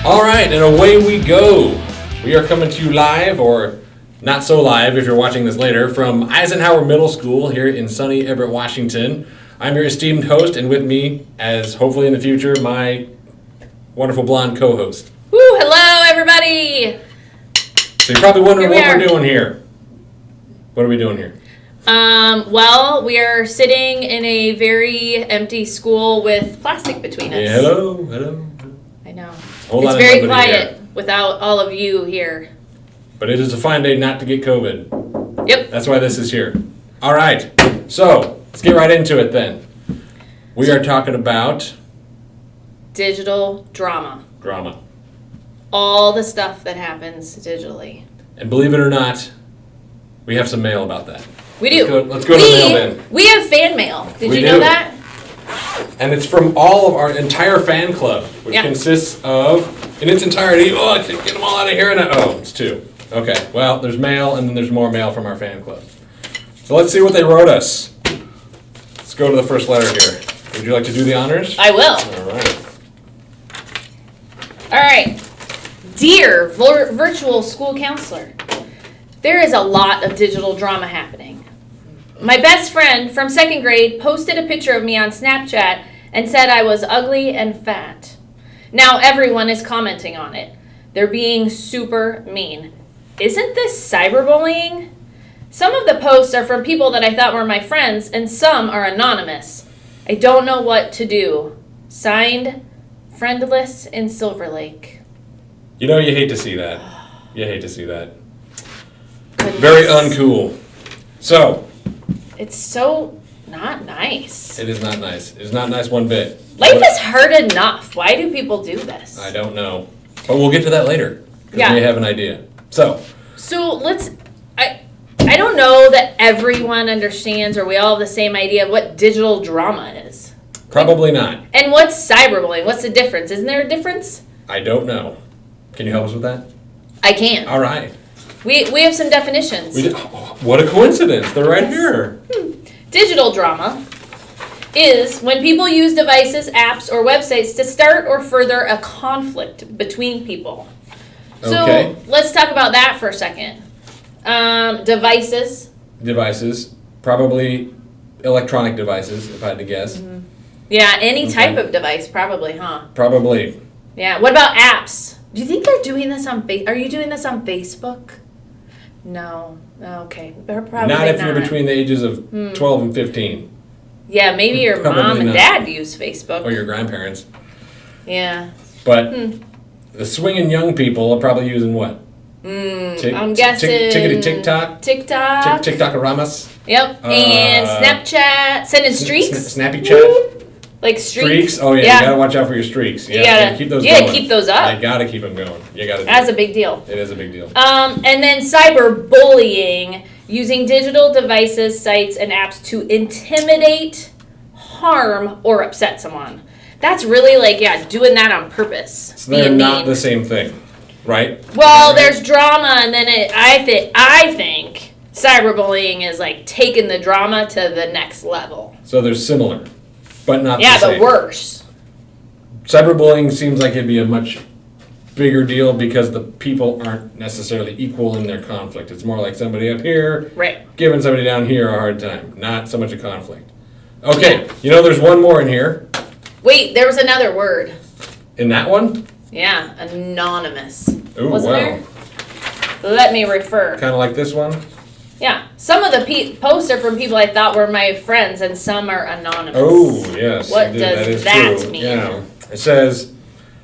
All right, and away we go. We are coming to you live, or not so live if you're watching this later, from Eisenhower Middle School here in sunny Everett, Washington. I'm your esteemed host, and with me, as hopefully in the future, my wonderful blonde co-host. Woo! Hello, everybody! So you're probably wondering what we're doing here. What are we doing here? Well, we are sitting in a very empty school with plastic between us. Yeah, hello. I know. It's very quiet without all of you here. But it is a fine day not to get COVID. Yep. That's why this is here. All right. So let's get right into it then. We are talking about digital drama. All the stuff that happens digitally. And believe it or not, we have some mail about that. We do. Let's go to the mail then. We have fan mail. Did you know that? And it's from all of our entire fan club, which consists of, in its entirety, I can't get them all out of here. It's two. Okay, well, there's mail, and then there's more mail from our fan club. So let's see what they wrote us. Let's go to the first letter here. Would you like to do the honors? I will. All right. Dear virtual school counselor, there is a lot of digital drama happening. My best friend from second grade posted a picture of me on Snapchat and said I was ugly and fat. Now everyone is commenting on it. They're being super mean. Isn't this cyberbullying? Some of the posts are from people that I thought were my friends, and some are anonymous. I don't know what to do. Signed, Friendless in Silver Lake. You know, you hate to see that. Goodness. Very uncool. So. It's so not nice. It is not nice. It is not nice one bit. Life is hard enough. Why do people do this? I don't know. But we'll get to that later. Because we have an idea. So let's... I don't know that everyone understands or we all have the same idea of what digital drama is. Probably not. And what's cyberbullying? What's the difference? Isn't there a difference? I don't know. Can you help us with that? I can. All right. We have some definitions. What a coincidence. They're right here. Digital drama is when people use devices, apps, or websites to start or further a conflict between people. So let's talk about that for a second. Devices. Probably electronic devices, if I had to guess. Mm-hmm. Yeah, any type of device, probably, huh? Probably. Yeah. What about apps? Do you think they're doing this on Are you doing this on Facebook? No. Okay. Probably not if you're between the ages of 12 and 15. Yeah, maybe your mom and dad use Facebook. Or your grandparents. Yeah. But the swinging young people are probably using what? I'm guessing... TikTok? TikTok-aramas? Yep. And Snapchat. Sending streaks? Snappy chat? Like streaks? Oh, yeah. You gotta watch out for your streaks. You gotta keep those going. Keep those up. You gotta keep them going. That's a big deal. It is a big deal. And then cyberbullying, using digital devices, sites, and apps to intimidate, harm, or upset someone. That's really doing that on purpose. So they're not the same thing, right? Well, there's drama, and then I think cyberbullying is like taking the drama to the next level. So they're similar. But not the same. Yeah, but worse. Cyberbullying seems like it'd be a much bigger deal because the people aren't necessarily equal in their conflict. It's more like somebody up here giving somebody down here a hard time. Not so much a conflict. Okay, there's one more in here. Wait, there was another word. In that one? Yeah, anonymous. Ooh, Wasn't there? Let me refer. Kind of like this one? Yeah, some of the posts are from people I thought were my friends, and some are anonymous. Oh, yes. What does that mean? Yeah. It says,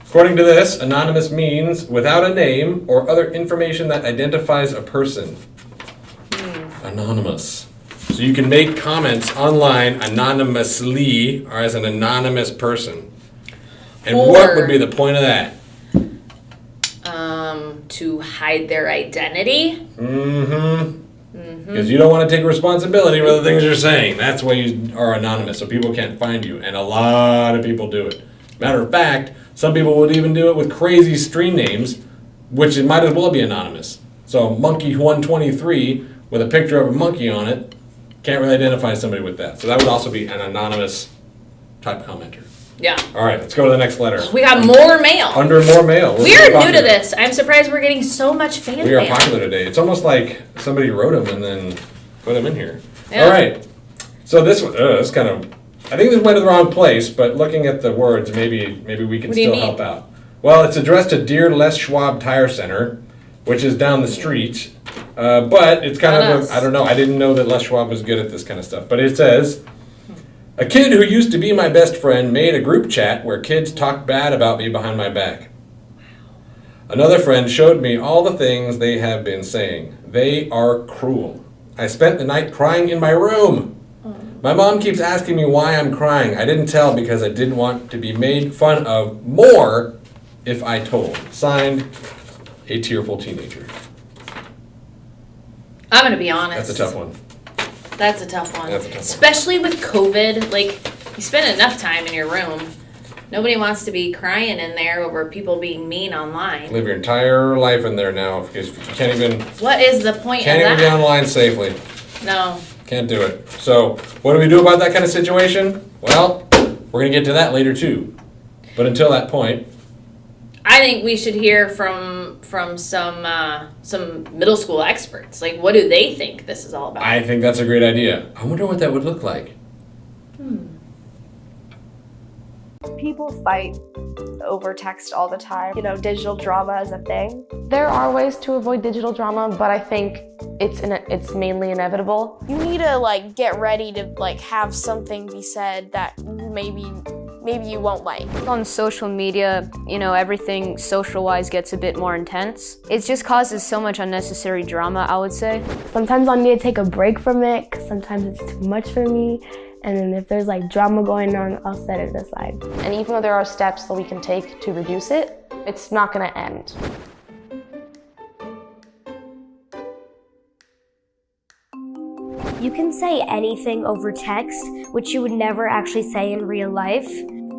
according to this, anonymous means without a name or other information that identifies a person. Anonymous. So you can make comments online anonymously or as an anonymous person. And what would be the point of that? To hide their identity. Because you don't want to take responsibility for the things you're saying. That's why you are anonymous, so people can't find you. And a lot of people do it. Matter of fact, some people would even do it with crazy stream names, which it might as well be anonymous. So Monkey123 with a picture of a monkey on it, can't really identify somebody with that. So that would also be an anonymous type commenter. Yeah. All right, let's go to the next letter. We got more mail. Under more mail. We are new to this. I'm surprised we're getting so much fan mail. We are popular today. It's almost like somebody wrote them and then put them in here. Yeah. All right. So this one, this kind of, I think this went to the wrong place, but looking at the words, maybe we can still help out. Well, it's addressed to Dear Les Schwab Tire Center, which is down the street. But it's kind of, I don't know, I didn't know that Les Schwab was good at this kind of stuff. But it says, a kid who used to be my best friend made a group chat where kids talked bad about me behind my back. Another friend showed me all the things they have been saying. They are cruel. I spent the night crying in my room. My mom keeps asking me why I'm crying. I didn't tell because I didn't want to be made fun of more if I told. Signed, a tearful teenager. I'm going to be honest. That's a tough one. That's a tough one. That's a tough one. Especially with COVID. Like, you spend enough time in your room. Nobody wants to be crying in there over people being mean online. Live your entire life in there now because you can't even... What is the point of that? Can't even be online safely. No. Can't do it. So, what do we do about that kind of situation? Well, we're going to get to that later too. But until that point... I think we should hear from some middle school experts. Like, what do they think this is all about? I think that's a great idea. I wonder what that would look like. People fight over text all the time. You know, digital drama is a thing. There are ways to avoid digital drama, but I think it's mainly inevitable. You need to get ready to have something be said that maybe you won't like. On social media, everything social-wise gets a bit more intense. It just causes so much unnecessary drama, I would say. Sometimes I need to take a break from it, 'cause sometimes it's too much for me. And then if there's drama going on, I'll set it aside. And even though there are steps that we can take to reduce it, it's not gonna end. You can say anything over text, which you would never actually say in real life.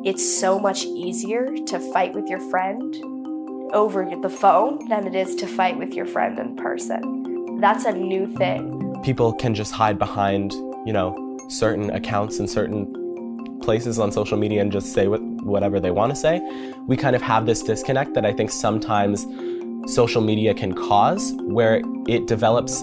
It's so much easier to fight with your friend over the phone than it is to fight with your friend in person. That's a new thing. People can just hide behind, certain accounts and certain places on social media and just say whatever they want to say. We kind of have this disconnect that I think sometimes social media can cause, where it develops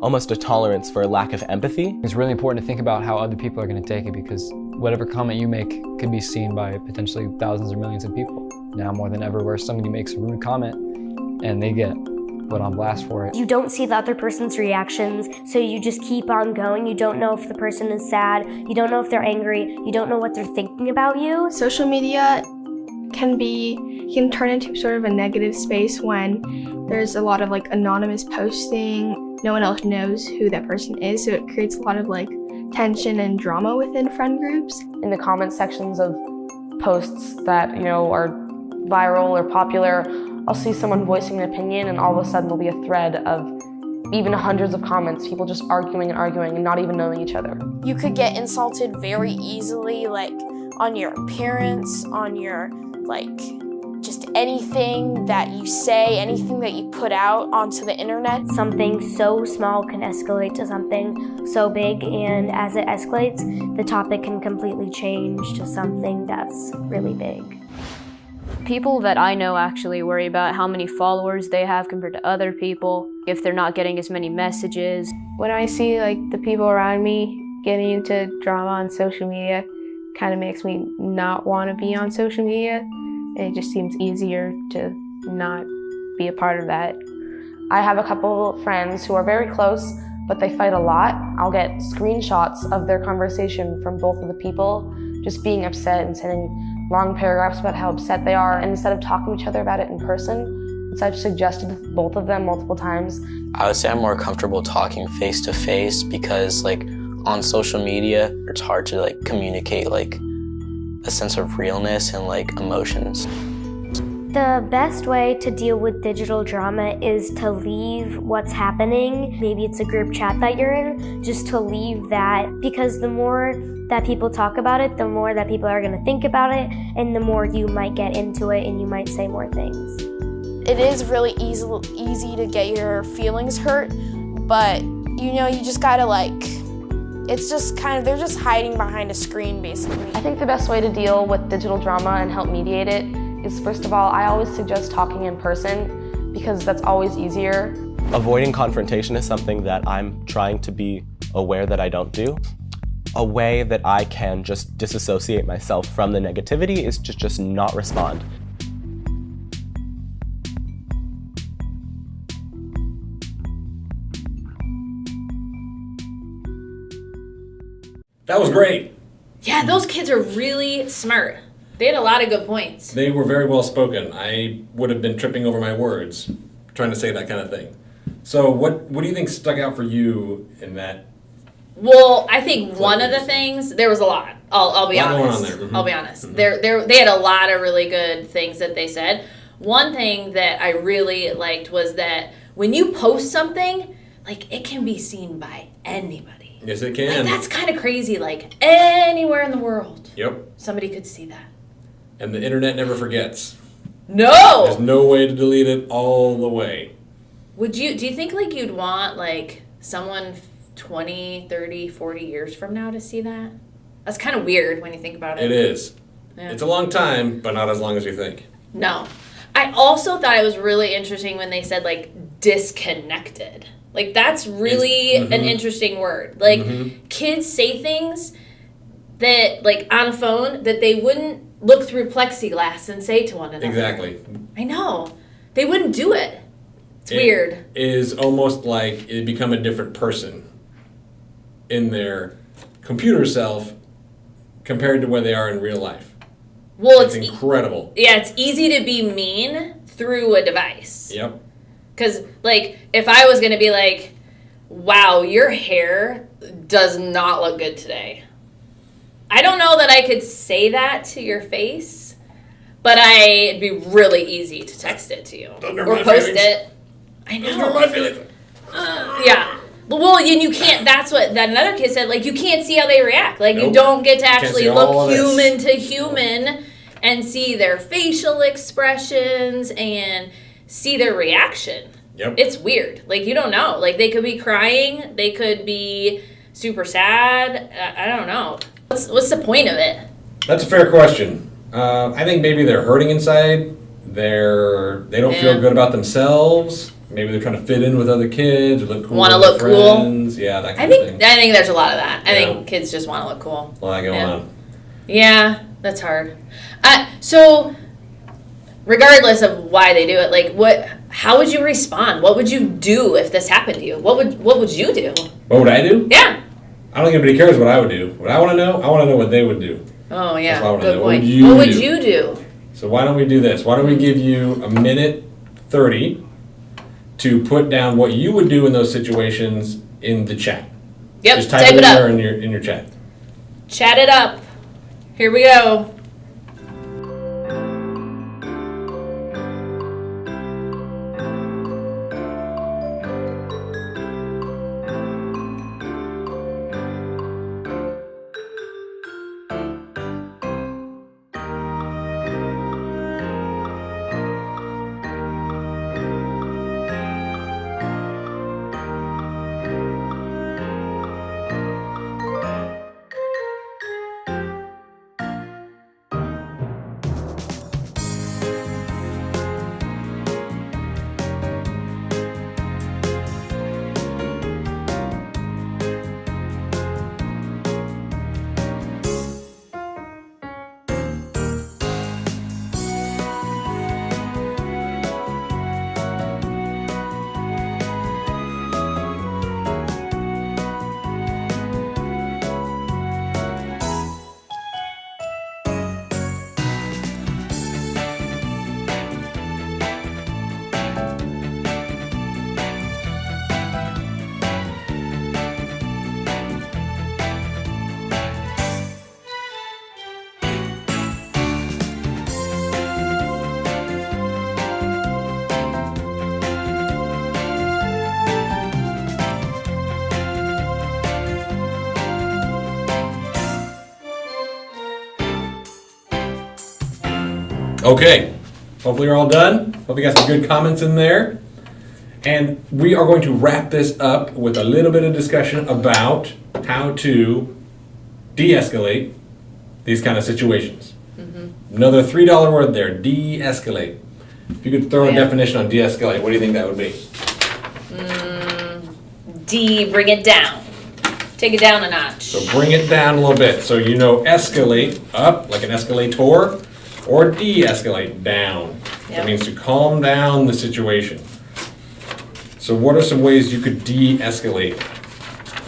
almost a tolerance for a lack of empathy. It's really important to think about how other people are going to take it, because whatever comment you make could be seen by potentially thousands or millions of people. Now more than ever, where somebody makes a rude comment and they get put on blast for it. You don't see the other person's reactions, so you just keep on going. You don't know if the person is sad. You don't know if they're angry. You don't know what they're thinking about you. Social media can turn into sort of a negative space when there's a lot of anonymous posting. No one else knows who that person is, so it creates a lot of tension and drama within friend groups. In the comment sections of posts that are viral or popular, I'll see someone voicing an opinion, and all of a sudden there'll be a thread of even hundreds of comments, people just arguing and not even knowing each other. You could get insulted very easily, on your appearance, on your, just anything that you say, anything that you put out onto the internet. Something so small can escalate to something so big, and as it escalates, the topic can completely change to something that's really big. People that I know actually worry about how many followers they have compared to other people, if they're not getting as many messages. When I see the people around me getting into drama on social media, kind of makes me not want to be on social media, and it just seems easier to not be a part of that. I have a couple of friends who are very close, but they fight a lot. I'll get screenshots of their conversation from both of the people just being upset and sending long paragraphs about how upset they are, and instead of talking to each other about it in person, which I've suggested to both of them multiple times. I would say I'm more comfortable talking face to face, because on social media it's hard to communicate a sense of realness and emotions. The best way to deal with digital drama is to leave what's happening. Maybe it's a group chat that you're in, just to leave that, because the more that people talk about it, the more that people are going to think about it, and the more you might get into it and you might say more things. It is really easy to get your feelings hurt, but you just gotta it's just kind of, they're just hiding behind a screen basically. I think the best way to deal with digital drama and help mediate it is, first of all, I always suggest talking in person because that's always easier. Avoiding confrontation is something that I'm trying to be aware that I don't do. A way that I can just disassociate myself from the negativity is to just not respond. That was great. Yeah, those kids are really smart. They had a lot of good points. They were very well spoken. I would have been tripping over my words trying to say that kind of thing. So what do you think stuck out for you in that? Well, I think one of the things, there was a lot. I'll be honest. Going on there. Mm-hmm. I'll be honest. They had a lot of really good things that they said. One thing that I really liked was that when you post something, like, it can be seen by anybody. Yes, it can. Like, that's kind of crazy. Like, anywhere in the world. Yep. Somebody could see that. And the internet never forgets. No! There's no way to delete it all the way. Do you think, like, you'd want, like, someone 20, 30, 40 years from now to see that? That's kind of weird when you think about it. It is. Yeah. It's a long time, but not as long as you think. No. I also thought it was really interesting when they said, like, disconnected. Like, that's really an interesting word. Like, kids say things that, like, on a phone that they wouldn't look through plexiglass and say to one another. Exactly. I know. They wouldn't do it. It's weird. It is almost like it become a different person in their computer self compared to where they are in real life. Well, it's incredible. Yeah, it's easy to be mean through a device. Yep. Because, like, if I was going to be like, wow, your hair does not look good today. I don't know that I could say that to your face, but it'd be really easy to text it to you. Or post it. I know. Those are my feelings. Yeah. Well, and you can't, that's what that another kid said, like, you can't see how they react. Like, Nope. you don't get to actually see all look of this. human to human and see their facial expressions and see their reaction. Yep. It's weird. Like, you don't know. Like, they could be crying. They could be super sad. I don't know. What's the point of it? That's a fair question. I think maybe they're hurting inside. They don't feel good about themselves. Maybe they're trying to fit in with other kids or look cool. Want to with look their cool. friends. Yeah, that kind of thing. I think there's a lot of that. I Yeah. think kids just want to look cool. A lot going on. Yeah, that's hard. So, regardless of why they do it, like, how would you respond? What would you do if this happened to you? What would you do? What would I do? Yeah. I don't think anybody cares what I would do. What I want to know what they would do. Oh, yeah. That's what I wanna Good know. point. What What would would you you do? So why don't we do this? Why don't we give you a minute 30 to put down what you would do in those situations in the chat. Yep, Just type type it in it up. there in your chat. Chat it up. Here we go. Okay, hopefully you're all done. Hope you got some good comments in there. And we are going to wrap this up with a little bit of discussion about how to de-escalate these kind of situations. Another $3 word there, de-escalate. If you could throw a definition on de-escalate, what do you think that would be? Bring it down. Take it down a notch. So bring it down a little bit. So you know escalate, up, like an escalator, or de-escalate, down. Yep. That means to calm down the situation. So what are some ways you could de-escalate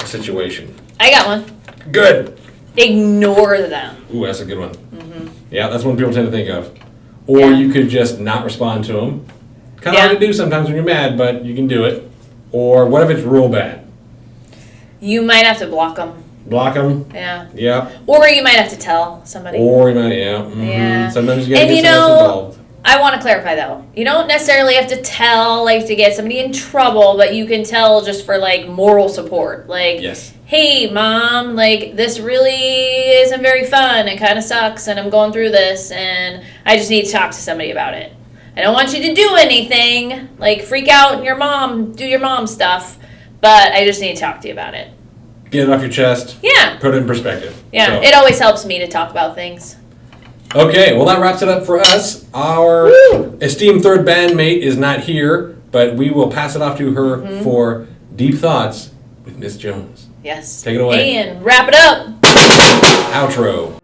a situation? I got one. Good. Ignore them. Ooh, that's a good one. Yeah, that's one people tend to think of. Or you could just not respond to them. Kind of hard to do sometimes when you're mad, but you can do it. Or what if it's real bad? You might have to block them. Block them? Yeah. Yep. Or you might have to tell somebody. Or you might, Yeah. Sometimes you gotta And get someone else involved. I want to clarify though. You don't necessarily have to tell, like, to get somebody in trouble, but you can tell just for, like, moral support. Like, Yes. hey, Mom, like, this really isn't very fun. It kind of sucks, and I'm going through this, and I just need to talk to somebody about it. I don't want you to do anything, like, freak out and do your mom stuff, but I just need to talk to you about it. Get it off your chest. Yeah. Put it in perspective. Yeah, So. it always helps me to talk about things. Okay, well that wraps it up for us. Our esteemed third bandmate is not here, but we will pass it off to her for Deep Thoughts with Miss Jones. Yes. Take it away. And wrap it up. Outro.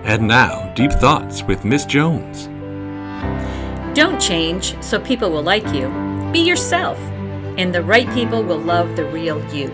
And now, Deep Thoughts with Miss Jones. Don't change so people will like you. Be yourself, and the right people will love the real you.